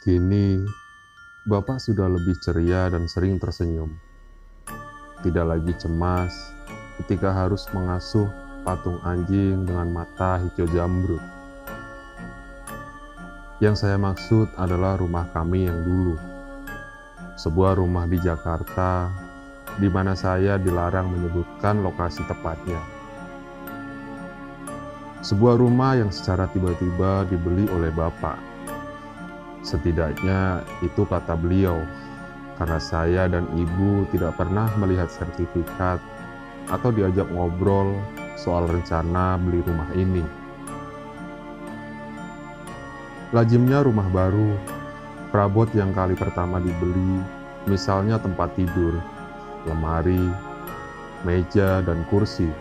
Kini, Bapak sudah lebih ceria dan sering tersenyum. Tidak lagi cemas ketika harus mengasuh patung anjing dengan mata hijau jamrut. Yang saya maksud adalah rumah kami yang dulu. Sebuah rumah di Jakarta, di mana saya dilarang menyebutkan lokasi tepatnya. Sebuah rumah yang secara tiba-tiba dibeli oleh Bapak. Setidaknya itu kata beliau, karena saya dan Ibu tidak pernah melihat sertifikat atau diajak ngobrol soal rencana beli rumah ini. Lazimnya rumah baru, perabot yang kali pertama dibeli, misalnya tempat tidur, lemari, meja, dan kursi,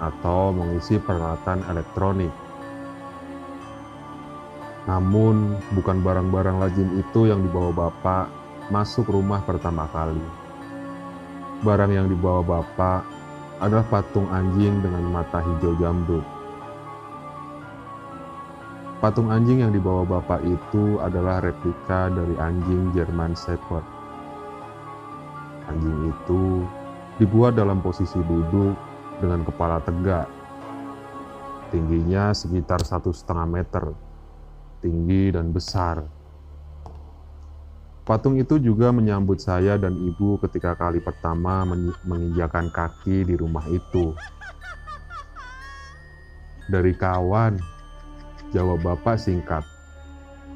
atau mengisi peralatan elektronik. Namun, bukan barang-barang lazim itu yang dibawa Bapak masuk rumah pertama kali. Barang yang dibawa Bapak adalah patung anjing dengan mata hijau jamrut. Patung anjing yang dibawa Bapak itu adalah replika dari anjing German Shepherd. Anjing itu dibuat dalam posisi duduk dengan kepala tegak. Tingginya sekitar 1,5 meter. Tinggi dan besar. Patung itu juga menyambut saya dan Ibu ketika kali pertama menginjakan kaki di rumah itu. Dari kawan, jawab Bapak singkat.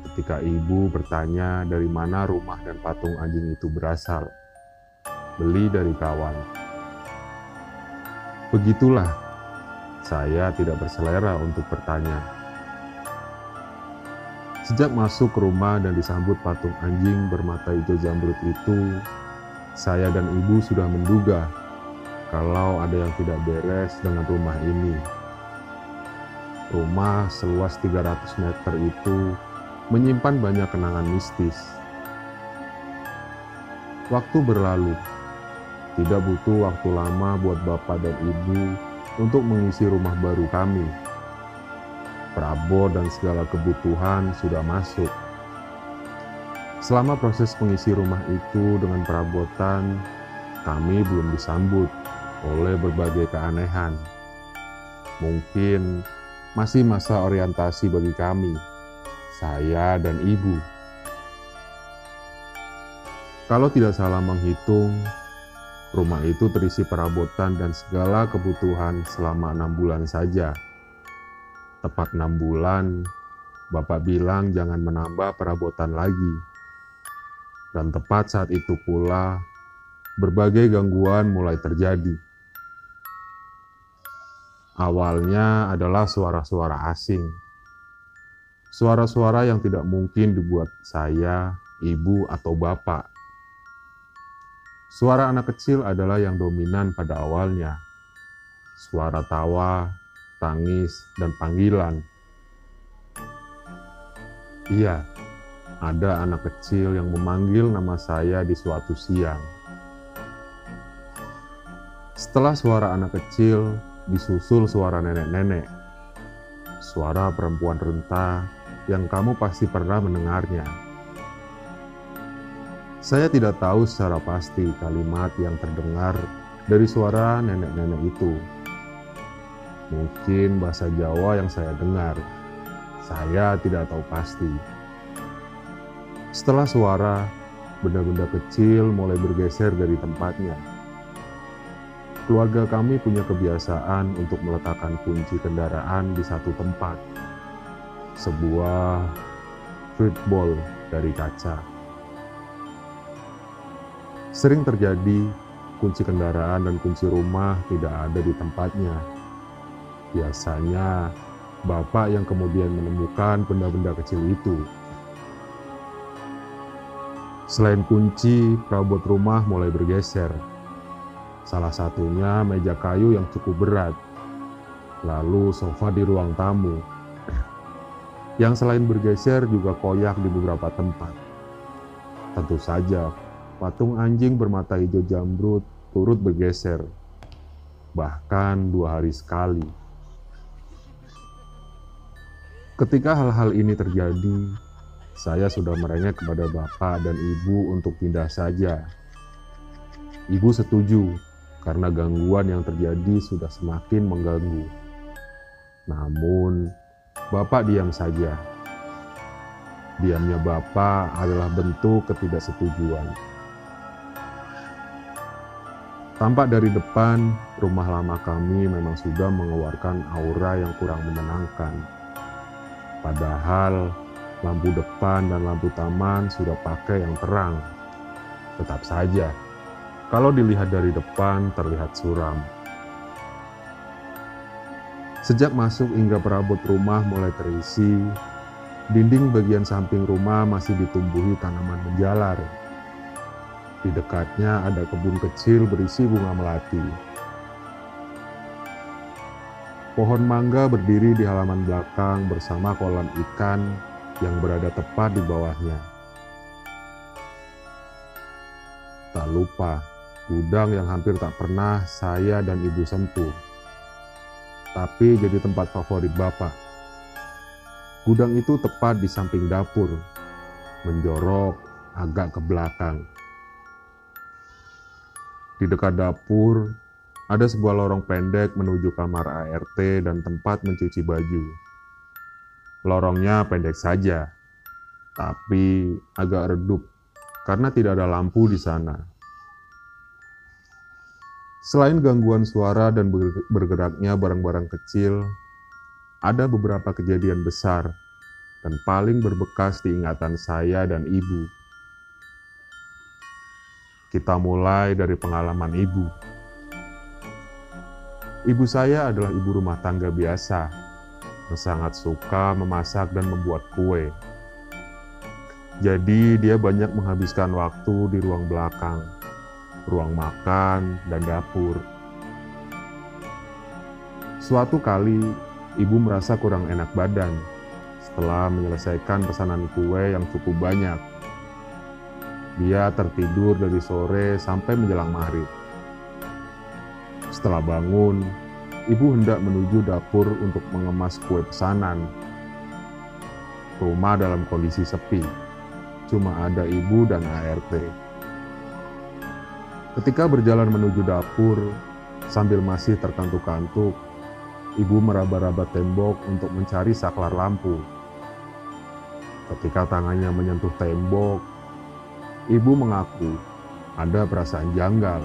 Ketika Ibu bertanya dari mana rumah dan patung anjing itu berasal. Beli dari kawan. Begitulah, saya tidak berselera untuk bertanya. Sejak masuk ke rumah dan disambut patung anjing bermata hijau jamrut itu, saya dan Ibu sudah menduga kalau ada yang tidak beres dengan rumah ini. Rumah seluas 300 meter itu menyimpan banyak kenangan mistis. Waktu berlalu, tidak butuh waktu lama buat Bapak dan Ibu untuk mengisi rumah baru kami. Perabot dan segala kebutuhan sudah masuk. Selama proses mengisi rumah itu dengan perabotan, kami belum disambut oleh berbagai keanehan. Mungkin masih masa orientasi bagi kami, saya dan Ibu. Kalau tidak salah menghitung, rumah itu terisi perabotan dan segala kebutuhan selama 6 bulan saja. Tepat 6 bulan, Bapak bilang jangan menambah perabotan lagi. Dan tepat saat itu pula, berbagai gangguan mulai terjadi. Awalnya adalah suara-suara asing. Suara-suara yang tidak mungkin dibuat saya, Ibu, atau Bapak. Suara anak kecil adalah yang dominan pada awalnya. Suara tawa, tangis, dan panggilan. Iya, ada anak kecil yang memanggil nama saya di suatu siang. Setelah suara anak kecil, disusul suara nenek-nenek. Suara perempuan renta yang kamu pasti pernah mendengarnya. Saya tidak tahu secara pasti kalimat yang terdengar dari suara nenek-nenek itu. Mungkin bahasa Jawa yang saya dengar. Saya tidak tahu pasti. Setelah suara, benda-benda kecil mulai bergeser dari tempatnya. Keluarga kami punya kebiasaan untuk meletakkan kunci kendaraan di satu tempat. Sebuah football dari kaca. Sering terjadi kunci kendaraan dan kunci rumah tidak ada di tempatnya. Biasanya, Bapak yang kemudian menemukan benda-benda kecil itu. Selain kunci, perabot rumah mulai bergeser. Salah satunya meja kayu yang cukup berat. Lalu sofa di ruang tamu. Yang selain bergeser juga koyak di beberapa tempat. Tentu saja, patung anjing bermata hijau jamrut turut bergeser. Bahkan 2 hari sekali. Ketika hal-hal ini terjadi, Saya sudah merengek kepada bapak dan ibu untuk pindah saja. Ibu setuju karena gangguan yang terjadi sudah semakin mengganggu. Namun, bapak diam saja. Diamnya bapak adalah bentuk ketidaksetujuan. Tampak dari depan, rumah lama kami memang sudah mengeluarkan aura yang kurang menenangkan. Padahal, lampu depan dan lampu taman sudah pakai yang terang. Tetap saja, kalau dilihat dari depan terlihat suram. Sejak masuk hingga perabot rumah mulai terisi, dinding bagian samping rumah masih ditumbuhi tanaman menjalar. Di dekatnya ada kebun kecil berisi bunga melati. Pohon mangga berdiri di halaman belakang bersama kolam ikan yang berada tepat di bawahnya. Tak lupa, gudang yang hampir tak pernah saya dan ibu sentuh. Tapi jadi tempat favorit bapak. Gudang itu tepat di samping dapur, menjorok agak ke belakang. Di dekat dapur, ada sebuah lorong pendek menuju kamar ART dan tempat mencuci baju. Lorongnya pendek saja, tapi agak redup karena tidak ada lampu di sana. Selain gangguan suara dan bergeraknya barang-barang kecil, ada beberapa kejadian besar dan paling berbekas di ingatan saya dan ibu. Kita mulai dari pengalaman ibu. Ibu saya adalah ibu rumah tangga biasa, yang sangat suka memasak dan membuat kue. Jadi dia banyak menghabiskan waktu di ruang belakang, ruang makan, dan dapur. Suatu kali, ibu merasa kurang enak badan setelah menyelesaikan pesanan kue yang cukup banyak. Dia tertidur dari sore sampai menjelang maghrib. Setelah bangun, ibu hendak menuju dapur untuk mengemas kue pesanan. Rumah dalam kondisi sepi, cuma ada ibu dan ART. Ketika berjalan menuju dapur, sambil masih terkantuk-kantuk, ibu meraba-raba tembok untuk mencari saklar lampu. Ketika tangannya menyentuh tembok, ibu mengaku ada perasaan janggal.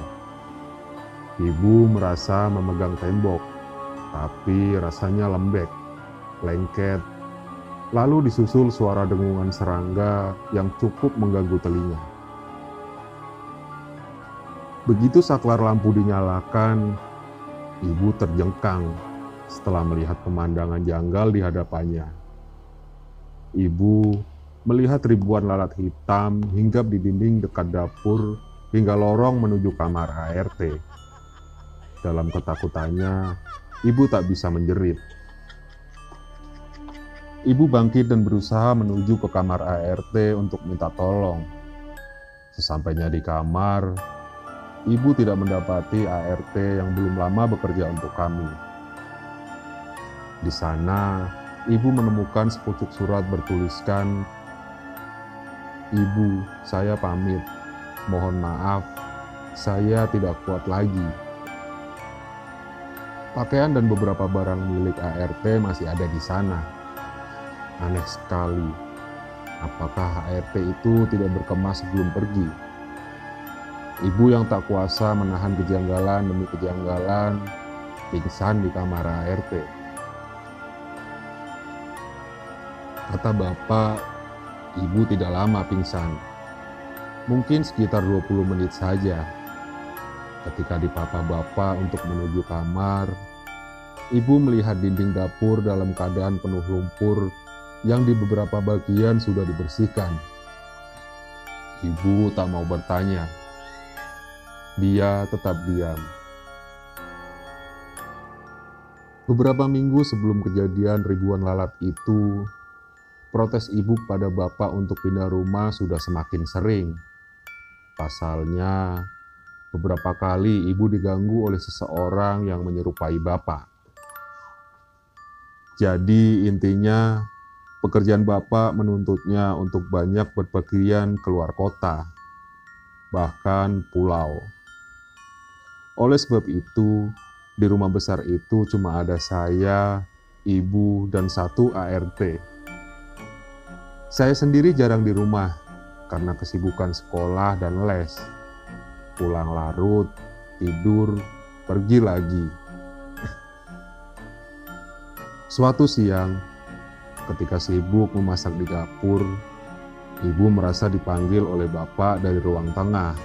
Ibu merasa memegang tembok, tapi rasanya lembek, lengket, lalu disusul suara dengungan serangga yang cukup mengganggu telinga. Begitu saklar lampu dinyalakan, ibu terjengkang setelah melihat pemandangan janggal di hadapannya. Ibu melihat ribuan lalat hitam hinggap di dinding dekat dapur hingga lorong menuju kamar ART. Dalam ketakutannya, ibu tak bisa menjerit. Ibu bangkit dan berusaha menuju ke kamar ART untuk minta tolong. Sesampainya di kamar, ibu tidak mendapati ART yang belum lama bekerja untuk kami. Di sana, ibu menemukan sepucuk surat bertuliskan, "Ibu, saya pamit. Mohon maaf, saya tidak kuat lagi." Pakaian dan beberapa barang milik ART masih ada di sana. Aneh sekali. Apakah ART itu tidak berkemas sebelum pergi? Ibu yang tak kuasa menahan kejanggalan demi kejanggalan, pingsan di kamar ART. Kata bapak, ibu tidak lama pingsan. Mungkin sekitar 20 menit saja. Ketika dipapa bapak untuk menuju kamar, ibu melihat dinding dapur dalam keadaan penuh lumpur yang di beberapa bagian sudah dibersihkan. Ibu tak mau bertanya. Dia tetap diam. Beberapa minggu sebelum kejadian ribuan lalat itu, protes ibu pada bapak untuk pindah rumah sudah semakin sering. Pasalnya, beberapa kali ibu diganggu oleh seseorang yang menyerupai bapak. Jadi intinya, Pekerjaan Bapak menuntutnya untuk banyak berpergian keluar kota, bahkan pulau. Oleh sebab itu, di rumah besar itu cuma ada saya, ibu, dan satu ART. Saya sendiri jarang di rumah karena kesibukan sekolah dan les. Pulang larut, tidur, pergi lagi. Suatu siang, ketika sibuk memasak di dapur, ibu merasa dipanggil oleh bapak dari ruang tengah.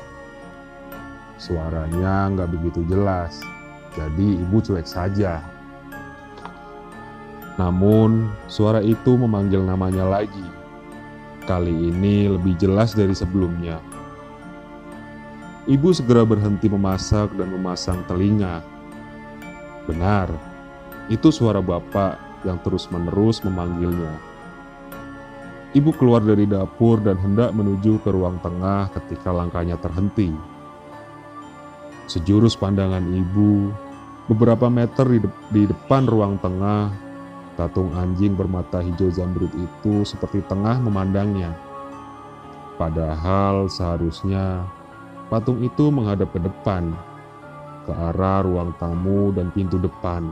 Suaranya nggak begitu jelas, jadi ibu cuek saja. Namun, suara itu memanggil namanya lagi. Kali ini lebih jelas dari sebelumnya. Ibu segera berhenti memasak dan memasang telinga. Benar, itu suara bapak yang terus-menerus memanggilnya. Ibu keluar dari dapur dan hendak menuju ke ruang tengah ketika langkahnya terhenti. Sejurus pandangan ibu, beberapa meter di depan ruang tengah, tatung anjing bermata hijau zamrud itu seperti tengah memandangnya. Padahal seharusnya patung itu menghadap ke depan, ke arah ruang tamu dan pintu depan.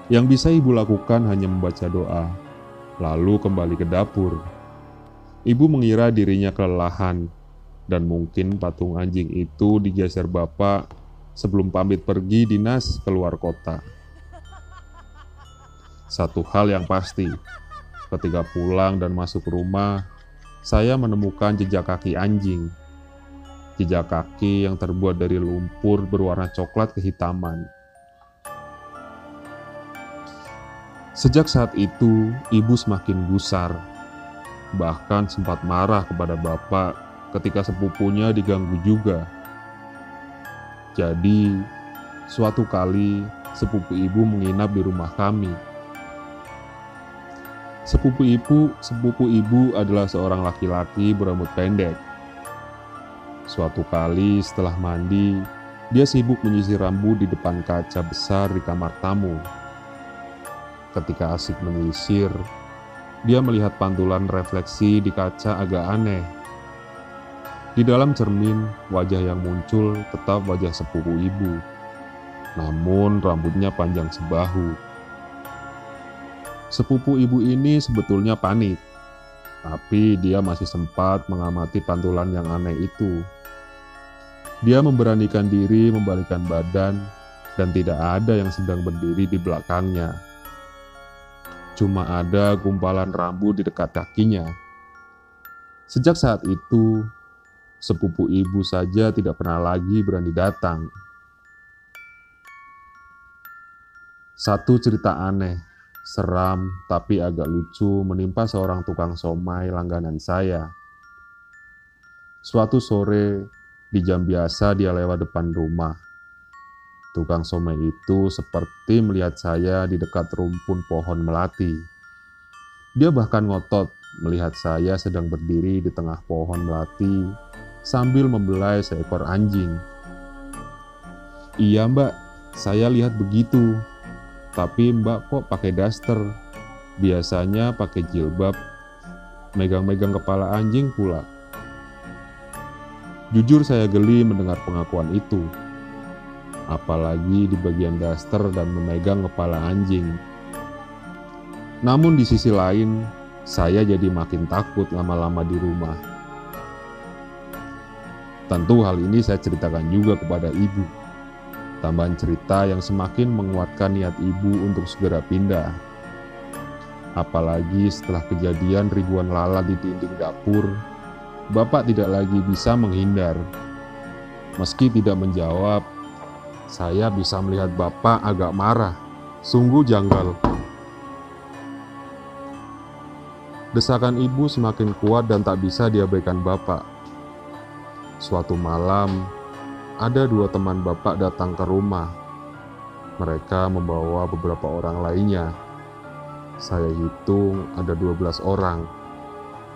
Yang bisa ibu lakukan hanya membaca doa, lalu kembali ke dapur. Ibu mengira dirinya kelelahan, dan mungkin patung anjing itu digeser bapak sebelum pamit pergi dinas keluar kota. Satu hal yang pasti, ketika pulang dan masuk rumah, saya menemukan jejak kaki anjing. Jejak kaki yang terbuat dari lumpur berwarna coklat kehitaman. Sejak saat itu, ibu semakin gusar. Bahkan sempat marah kepada bapak ketika sepupunya diganggu juga. Jadi, suatu kali sepupu ibu menginap di rumah kami. Sepupu ibu adalah seorang laki-laki berambut pendek. Suatu kali setelah mandi, dia sibuk menyisir rambut di depan kaca besar di kamar tamu. Ketika asik menyisir, dia melihat pantulan refleksi di kaca agak aneh. Di dalam cermin, wajah yang muncul tetap wajah sepupu ibu. Namun rambutnya panjang sebahu. Sepupu ibu ini sebetulnya panik, tapi dia masih sempat mengamati pantulan yang aneh itu. Dia memberanikan diri membalikkan badan dan tidak ada yang sedang berdiri di belakangnya. Cuma ada gumpalan rambut di dekat kakinya. Sejak saat itu, sepupu ibu saja tidak pernah lagi berani datang. Satu cerita aneh, seram tapi agak lucu menimpa seorang tukang somai langganan saya. Suatu sore, di jam biasa dia lewat depan rumah. Tukang somai itu seperti melihat saya di dekat rumpun pohon melati. Dia bahkan ngotot melihat saya sedang berdiri di tengah pohon melati sambil membelai seekor anjing. "Iya mbak, saya lihat begitu. Tapi mbak kok pakai daster? Biasanya pakai jilbab. Megang-megang kepala anjing pula." Jujur saya geli mendengar pengakuan itu. Apalagi di bagian daster dan memegang kepala anjing. Namun di sisi lain, saya jadi makin takut lama-lama di rumah. Tentu hal ini saya ceritakan juga kepada ibu. Tambahan cerita yang semakin menguatkan niat ibu untuk segera pindah. Apalagi setelah kejadian ribuan lalat di dinding dapur, bapak tidak lagi bisa menghindar. Meski tidak menjawab, saya bisa melihat bapak agak marah. Sungguh janggal. Desakan ibu semakin kuat dan tak bisa diabaikan bapak. Suatu malam, ada dua teman bapak datang ke rumah. Mereka membawa beberapa orang lainnya. Saya hitung ada 12 orang.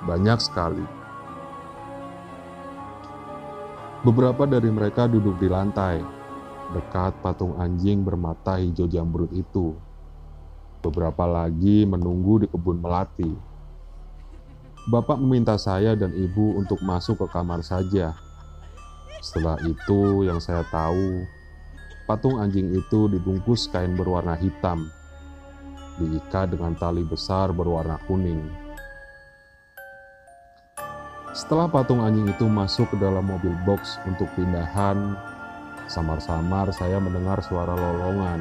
Banyak sekali. Beberapa dari mereka duduk di lantai, dekat patung anjing bermata hijau jamrud itu. Beberapa lagi menunggu di kebun melati. Bapak meminta saya dan ibu untuk masuk ke kamar saja. Setelah itu yang saya tahu, patung anjing itu dibungkus kain berwarna hitam, diikat dengan tali besar berwarna kuning. Setelah patung anjing itu masuk ke dalam mobil box untuk pindahan, samar-samar saya mendengar suara lolongan.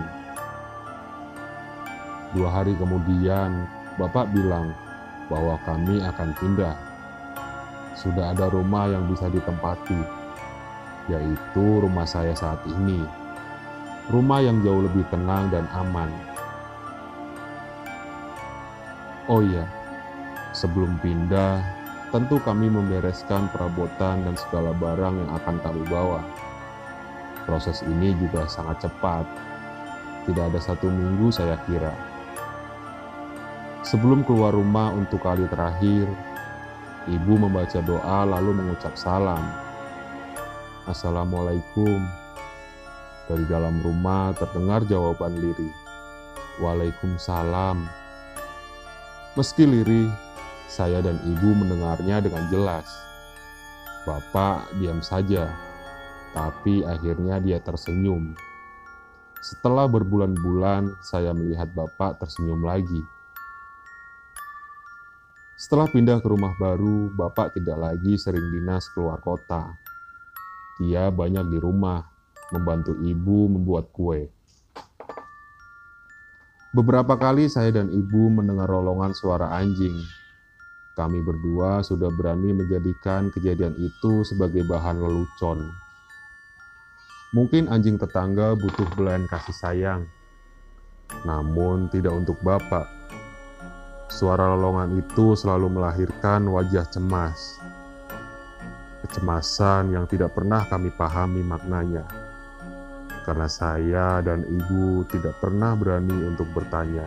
2 hari kemudian, Bapak bilang bahwa kami akan pindah. Sudah ada rumah yang bisa ditempati, yaitu rumah saya saat ini. Rumah yang jauh lebih tenang dan aman. Oh iya, sebelum pindah, tentu kami membereskan perabotan dan segala barang yang akan kami bawa. Proses ini juga sangat cepat. Tidak ada 1 minggu saya kira. Sebelum keluar rumah untuk kali terakhir, ibu membaca doa lalu mengucap salam. Assalamualaikum. Dari dalam rumah terdengar jawaban lirih. Waalaikumsalam. Meski lirih, saya dan ibu mendengarnya dengan jelas. Bapak diam saja, tapi akhirnya dia tersenyum. Setelah berbulan-bulan, saya melihat Bapak tersenyum lagi. Setelah pindah ke rumah baru, Bapak tidak lagi sering dinas keluar kota. Dia banyak di rumah, membantu ibu membuat kue. Beberapa kali saya dan ibu mendengar rolongan suara anjing. Kami berdua sudah berani menjadikan kejadian itu sebagai bahan lelucon. Mungkin anjing tetangga butuh belayan kasih sayang, namun tidak untuk Bapak. Suara lolongan itu selalu melahirkan wajah cemas. Kecemasan yang tidak pernah kami pahami maknanya. Karena saya dan ibu tidak pernah berani untuk bertanya.